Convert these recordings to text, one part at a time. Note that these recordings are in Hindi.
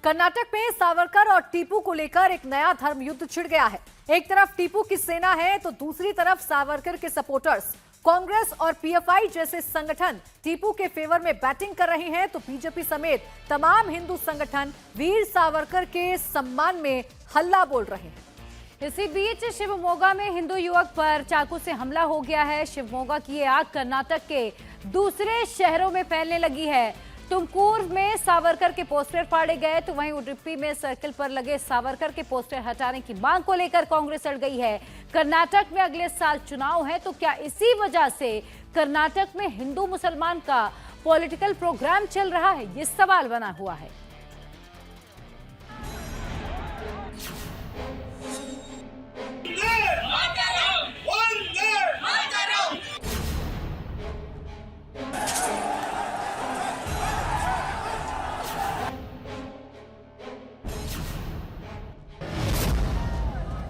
कर्नाटक में सावरकर और टीपू को लेकर एक नया धर्म युद्ध छिड़ गया है। एक तरफ टीपू की सेना है तो दूसरी तरफ सावरकर के सपोर्टर्स। कांग्रेस और पीएफआई जैसे संगठन टीपू के फेवर में बैटिंग कर रहे हैं तो बीजेपी समेत तमाम हिंदू संगठन वीर सावरकर के सम्मान में हल्ला बोल रहे हैं। इसी बीच शिवमोगा में हिंदू युवक पर चाकू से हमला हो गया है। शिवमोगा की ये आग कर्नाटक के दूसरे शहरों में फैलने लगी है। तुमकुर में सावरकर के पोस्टर फाड़े गए तो वहीं उडुपी में सर्कल पर लगे सावरकर के पोस्टर हटाने की मांग को लेकर कांग्रेस अड़ गई है। कर्नाटक में अगले साल चुनाव है तो क्या इसी वजह से कर्नाटक में हिंदू मुसलमान का पॉलिटिकल प्रोग्राम चल रहा है, ये सवाल बना हुआ है।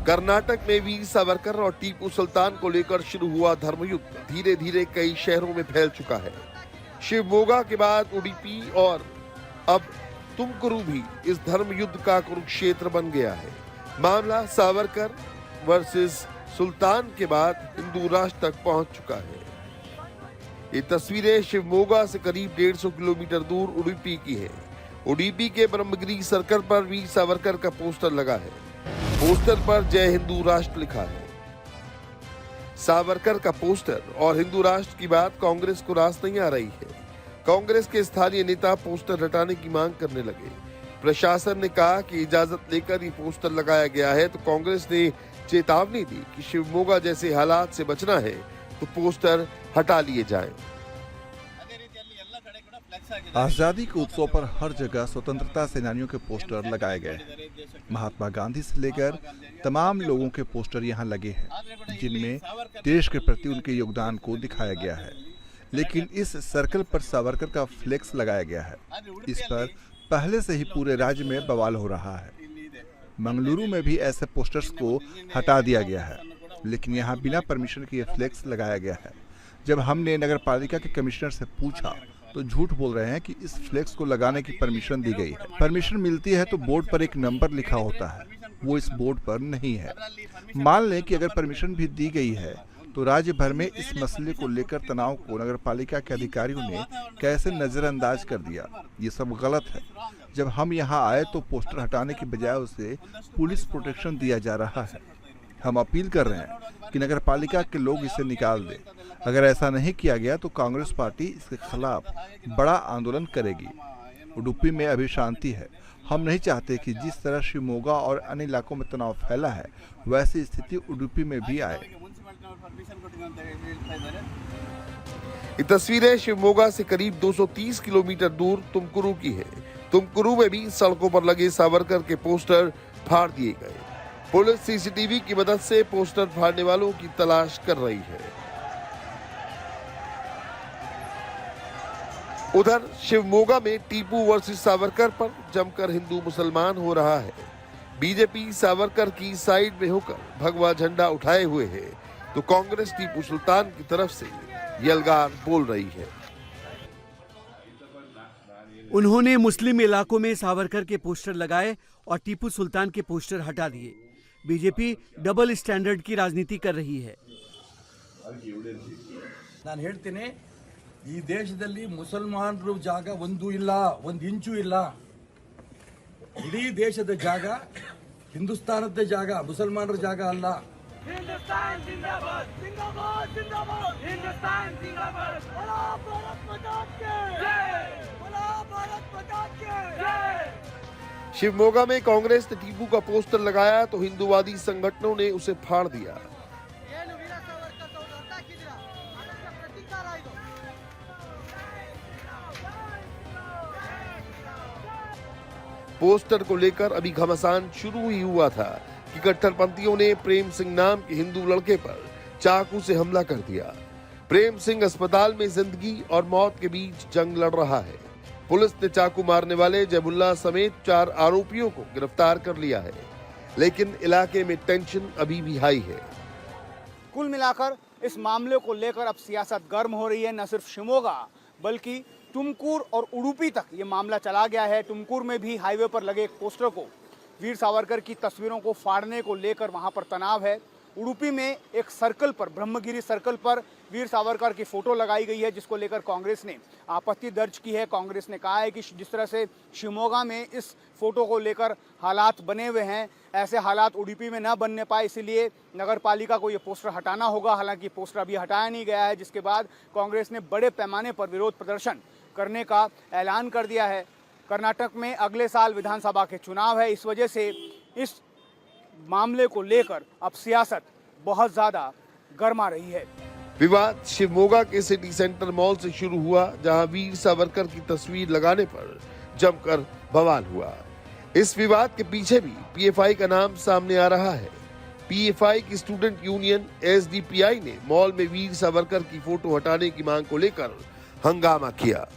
कर्नाटक में वीर सावरकर और टीपू सुल्तान को लेकर शुरू हुआ धर्मयुद्ध धीरे धीरे कई शहरों में फैल चुका है। शिवमोगा के बाद उडुपी और अब तुमकुरू भी इस धर्मयुद्ध का कुरुक्षेत्र बन गया है। मामला सावरकर वर्सेस सुल्तान के बाद हिंदू राष्ट्र तक पहुंच चुका है। ये तस्वीरें शिवमोगा से करीब 150 किलोमीटर दूर उडुपी की है। उडुपी के ब्रह्मगिरी सर्कल पर वीर सावरकर का पोस्टर लगा है। पोस्टर पर जय हिंदू राष्ट्र लिखा है। सावरकर का पोस्टर और हिंदू राष्ट्र की बात कांग्रेस को रास नहीं आ रही है। कांग्रेस के स्थानीय नेता पोस्टर हटाने की मांग करने लगे। प्रशासन ने कहा कि इजाजत लेकर ये पोस्टर लगाया गया है तो कांग्रेस ने चेतावनी दी कि शिवमोगा जैसे हालात से बचना है तो पोस्टर हटा लिए जाएं। आजादी के उत्सव पर हर जगह स्वतंत्रता सेनानियों के पोस्टर लगाए गए। महात्मा गांधी से लेकर तमाम लोगों के पोस्टर यहां लगे हैं जिनमें देश के प्रति उनके योगदान को दिखाया गया है। लेकिन इस सर्कल पर सावरकर का फ्लेक्स लगाया गया है। इस पर पहले से ही पूरे राज्य में बवाल हो रहा है। मंगलुरु में भी ऐसे पोस्टर्स को हटा दिया गया है, लेकिन यहाँ बिना परमिशन के ये फ्लेक्स लगाया गया है। जब हमने नगर पालिका के कमिश्नर से पूछा तो झूठ बोल रहे हैं कि इस फ्लेक्स को लगाने की परमिशन दी गई है। परमिशन मिलती है तो बोर्ड पर एक नंबर लिखा होता है, वो इस बोर्ड पर नहीं है। मान लें कि अगर परमिशन भी दी गई है तो राज्य भर में इस मसले को लेकर तनाव को नगर पालिका के अधिकारियों ने कैसे नजरअंदाज कर दिया, ये सब गलत है। जब हम यहाँ आए तो पोस्टर हटाने की बजाय उसे पुलिस प्रोटेक्शन दिया जा रहा है। हम अपील कर रहे हैं कि नगर पालिका के लोग इसे निकाल दें। अगर ऐसा नहीं किया गया तो कांग्रेस पार्टी इसके खिलाफ बड़ा आंदोलन करेगी। उडुपी में अभी शांति है। हम नहीं चाहते कि जिस तरह शिवमोगा और अन्य इलाकों में तनाव फैला है वैसी स्थिति उडुपी में भी आए। ये तस्वीरें शिवमोगा से करीब 230 किलोमीटर दूर तुमकुरू की है। तुमकुरू में भी सड़कों पर लगे सावरकर के पोस्टर फाड़ दिए गए। पुलिस सीसीटीवी की मदद से पोस्टर फाड़ने वालों की तलाश कर रही है। उधर शिवमोगा में टीपू वर्सेस सावरकर पर जमकर हिंदू मुसलमान हो रहा है। बीजेपी सावरकर की साइड में होकर भगवा झंडा उठाए हुए है तो कांग्रेस टीपू सुल्तान की तरफ से यलगार बोल रही है। उन्होंने मुस्लिम इलाकों में सावरकर के पोस्टर लगाए और टीपू सुल्तान के पोस्टर हटा दिए। बीजेपी डबल स्टैंडर्ड की राजनीति कर रही है। ನಾನು ಹೇಳ್ತೀನಿ, ಈ ದೇಶದಲ್ಲಿ ಮುಸಲ್ಮಾನರ ಜಾಗ ಒಂದು ಇಲ್ಲ, ಒಂದು ಇಂಚು ಇಲ್ಲ. ಇಡೀ ದೇಶದ ಜಾಗ ಹಿಂದೂಸ್ತಾನದ ಜಾಗ, ಮುಸಲ್ಮಾನರ ಜಾಗ ಅಲ್ಲ. ಹಿಂದೂಸ್ತಾನ್ ಜಿಂದಾಬಾದ್, ಜಿಂದಾಬಾದ್, ಜಿಂದಾಬಾದ್. ಹಿಂದೂಸ್ತಾನ್ ಜಿಂದಾಬಾದ್. बोलो भारत माता की जय, बोलो भारत माता की जय। शिवमोगा में कांग्रेस ने टीपू का पोस्टर लगाया तो हिंदूवादी संगठनों ने उसे फाड़ दिया। पोस्टर को लेकर अभी घमासान शुरू ही हुआ था कि कट्टरपंथियों ने प्रेम सिंह नाम के हिंदू लड़के पर चाकू से हमला कर दिया। प्रेम सिंह अस्पताल में जिंदगी और मौत के बीच जंग लड़ रहा है। पुलिस ने चाकू मारने वाले जयमुल्ला समेत 4 आरोपियों को गिरफ्तार कर लिया है, लेकिन इलाके में टेंशन अभी भी हाई है। कुल मिलाकर इस मामले को लेकर अब सियासत गर्म हो रही है। न सिर्फ शिवमोगा बल्कि तुमकुर और उडुपी तक ये मामला चला गया है। तुमकुर में भी हाईवे पर लगे एक पोस्टर को, वीर सावरकर की तस्वीरों को फाड़ने को लेकर वहां पर तनाव है। उडुपी में एक सर्कल पर, ब्रह्मगिरी सर्कल पर वीर सावरकर की फोटो लगाई गई है, जिसको लेकर कांग्रेस ने आपत्ति दर्ज की है। कांग्रेस ने कहा है कि जिस तरह से शिवमोगा में इस फोटो को लेकर हालात बने हुए हैं, ऐसे हालात उडुपी में न बनने पाए, इसलिए नगर पालिका को ये पोस्टर हटाना होगा। हालांकि पोस्टर अभी हटाया नहीं गया है, जिसके बाद कांग्रेस ने बड़े पैमाने पर विरोध प्रदर्शन करने का ऐलान कर दिया है। कर्नाटक में अगले साल विधानसभा के चुनाव है, इस वजह से इस मामले को लेकर अब सियासत बहुत ज्यादा गर्मा रही है। विवाद शिवमोगा के सिटी सेंटर मॉल से शुरू हुआ, जहां वीर सावरकर की तस्वीर लगाने पर जमकर बवाल हुआ। इस विवाद के पीछे भी पीएफआई का नाम सामने आ रहा है। पीएफआई की स्टूडेंट यूनियन एसडीपीआई ने मॉल में वीर सावरकर की फोटो हटाने की मांग को लेकर हंगामा किया।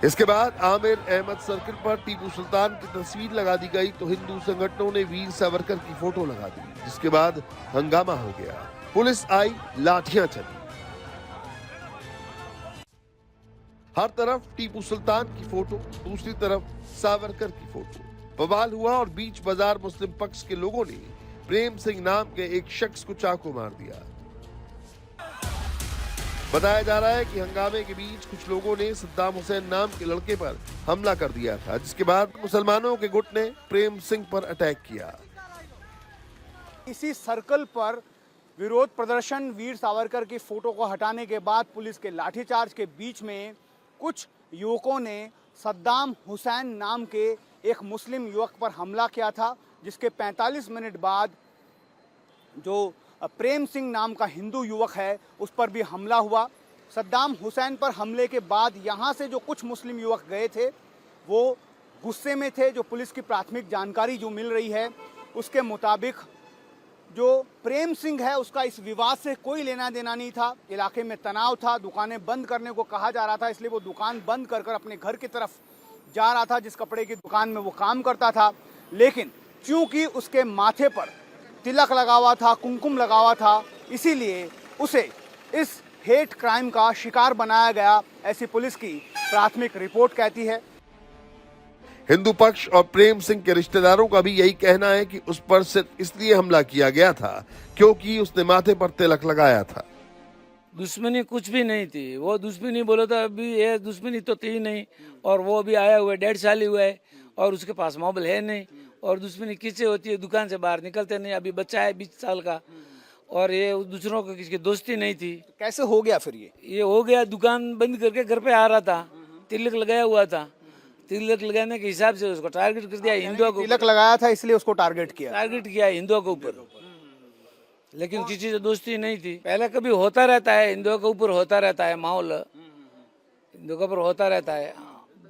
इसके बाद आमिर अहमद सर्किल पर टीपू सुल्तान की तस्वीर लगा दी गई, तो हिंदू संगठनों ने वीर सावरकर की फोटो लगा दी, जिसके बाद हंगामा हो गया। पुलिस आई, लाठियां चली। हर तरफ टीपू सुल्तान की फोटो, दूसरी तरफ सावरकर की फोटो। बवाल हुआ और बीच बाजार मुस्लिम पक्ष के लोगों ने प्रेम सिंह नाम के एक शख्स को चाकू मार दिया। बताया जा रहा है कि हंगामे के बीच कुछ लोगों ने सद्दाम हुसैन नाम के लड़के पर हमला कर दिया था, जिसके बाद मुसलमानों के गुट ने प्रेम सिंह पर अटैक किया। इसी सर्कल पर विरोध प्रदर्शन, वीर सावरकर की फोटो को हटाने के बाद पुलिस के लाठीचार्ज के बीच में कुछ युवकों ने सद्दाम हुसैन नाम के एक मुस्लिम युवक पर हमला किया था, जिसके 45 मिनट बाद जो प्रेम सिंह नाम का हिंदू युवक है उस पर भी हमला हुआ। सद्दाम हुसैन पर हमले के बाद यहाँ से जो कुछ मुस्लिम युवक गए थे वो गुस्से में थे। जो पुलिस की प्राथमिक जानकारी जो मिल रही है उसके मुताबिक जो प्रेम सिंह है उसका इस विवाद से कोई लेना देना नहीं था। इलाके में तनाव था, दुकानें बंद करने को कहा जा रहा था, इसलिए वो दुकान बंद कर अपने घर की तरफ जा रहा था, जिस कपड़े की दुकान में वो काम करता था। लेकिन चूंकि उसके माथे पर तिलक लगा हुआ था, कुमकुम लगा हुआ था, इसीलिए उसे इस हेट क्राइम का शिकार बनाया गया, ऐसी पुलिस की प्राथमिक रिपोर्ट कहती है। हिंदू पक्ष और प्रेम सिंह के रिश्तेदारों का भी यही कहना है कि उस पर सिर्फ इसलिए हमला किया गया था क्योंकि उसने माथे पर तिलक लगाया था। दुश्मनी कुछ भी नहीं थी, वो दुश्मनी बोलो तो अभी ये दुश्मनी तो थी नहीं, और वो अभी आया हुआ है 1.5 साल ही हुआ है और उसके पास मोबाइल है नहीं, और दुश्मनी किससे होती है, दुकान से बाहर निकलते नहीं, अभी बच्चा है 20 साल का, और ये दूसरों को किसी की दोस्ती नहीं थी। कैसे हो गया फिर ये हो गया, दुकान बंद करके घर पे आ रहा था, तिलक लगाया हुआ था, तिलक लगाने के हिसाब से उसको टारगेट कर दिया हिंदुओं को। तिलक लगाया था इसलिए उसको टारगेट किया हिंदुओं के ऊपर, लेकिन किसी से दोस्ती नहीं थी। पहले कभी होता रहता है, हिंदुओं के ऊपर होता रहता है माहौल, हिंदुओं के ऊपर होता रहता है।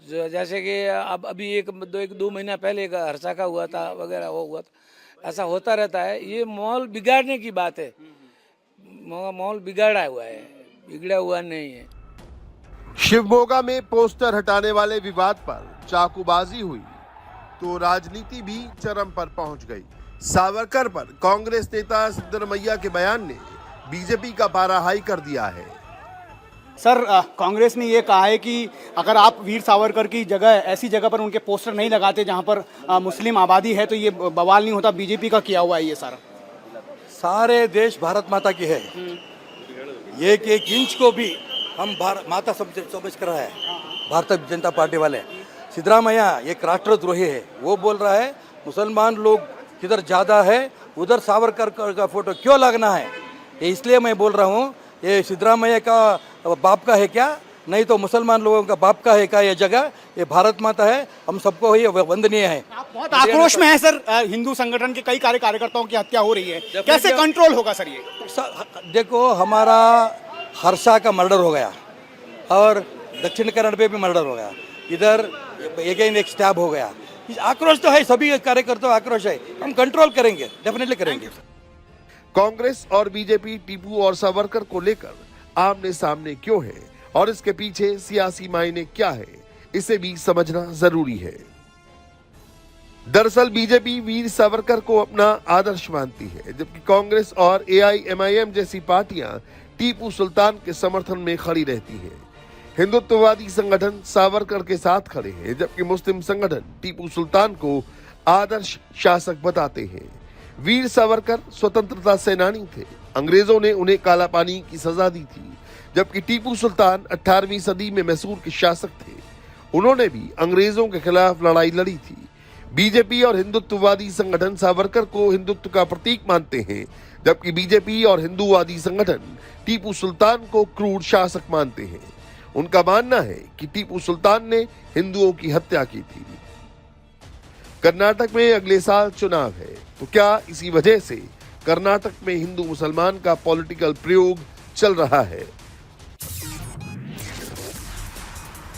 जैसे कि अब अभी एक दो महीना पहले एक हर्षा का हुआ था वगैरह, वो हुआ था, ऐसा होता रहता है। ये माहौल बिगाड़ने की बात है, माहौल बिगाड़ा हुआ है, बिगड़ा हुआ नहीं है। शिवमोगा में पोस्टर हटाने वाले विवाद पर चाकूबाजी हुई तो राजनीति भी चरम पर पहुंच गई। सावरकर पर कांग्रेस नेता सिद्धरमैया के बयान ने बीजेपी का पारा हाई कर दिया है। सर, कांग्रेस ने ये कहा है कि अगर आप वीर सावरकर की जगह ऐसी जगह पर उनके पोस्टर नहीं लगाते जहां पर मुस्लिम आबादी है तो ये बवाल नहीं होता। बीजेपी का किया हुआ है ये सारा। सारे देश भारत माता की है, एक एक इंच को भी हम माता समझ कर रहा है भारतीय जनता पार्टी वाले। सिद्धरामैया एक राष्ट्रद्रोही है, वो बोल रहा है मुसलमान लोग किधर ज़्यादा है उधर सावरकर का फोटो क्यों लगना है। ये इसलिए मैं बोल रहा हूँ, ये सिद्धरामैया का बाप का है क्या, नहीं तो मुसलमान लोगों का बाप का है क्या ये जगह। ये भारत माता है, हम सबको ये वंदनीय है। आप बहुत आक्रोश में है सर, हिंदू संगठन के कई कार्यकर्ताओं की हत्या हो रही है, कैसे कंट्रोल होगा सर ये? देखो, हमारा हर्षा का मर्डर हो गया और दक्षिण कन्नड़ पे भी मर्डर हो गया, इधर एक स्टैब हो गया। आक्रोश तो है, सभी कार्यकर्ताओं आक्रोश है, हम कंट्रोल करेंगे, डेफिनेटली करेंगे। कांग्रेस और बीजेपी टीपू और सावरकर को लेकर आमने सामने क्यों है और इसके पीछे सियासी मायने क्या है, इसे भी समझना जरूरी है। दरअसल बीजेपी वीर सावरकर को अपना आदर्श मानती है, जबकि कांग्रेस और एआईएमआईएम जैसी पार्टियां टीपू सुल्तान के समर्थन में खड़ी रहती हैं। हिंदुत्ववादी संगठन सावरकर के साथ खड़े हैं, जबकि मुस्लिम संगठन टीपू सुल्तान को आदर्श शासक बताते हैं। वीर सावरकर स्वतंत्रता सेनानी थे। अंग्रेजों ने उन्हें काला पानी की सजा दी थी, जबकि टीपू सुल्तान 18वीं सदी में मैसूर के शासक थे। उन्होंने भी अंग्रेजों के खिलाफ लड़ाई लड़ी थी। बीजेपी और हिंदुत्ववादी संगठन सावरकर को हिंदुत्व का प्रतीक मानते हैं, जबकि बीजेपी और हिंदूवादी संगठन टीपू सुल्तान को क्रूर शासक मानते हैं। उनका मानना है कि टीपू सुल्तान ने हिंदुओं की हत्या की थी। कर्नाटक में अगले साल चुनाव है, तो क्या इसी वजह से कर्नाटक में हिंदू मुसलमान का पॉलिटिकल प्रयोग चल रहा है?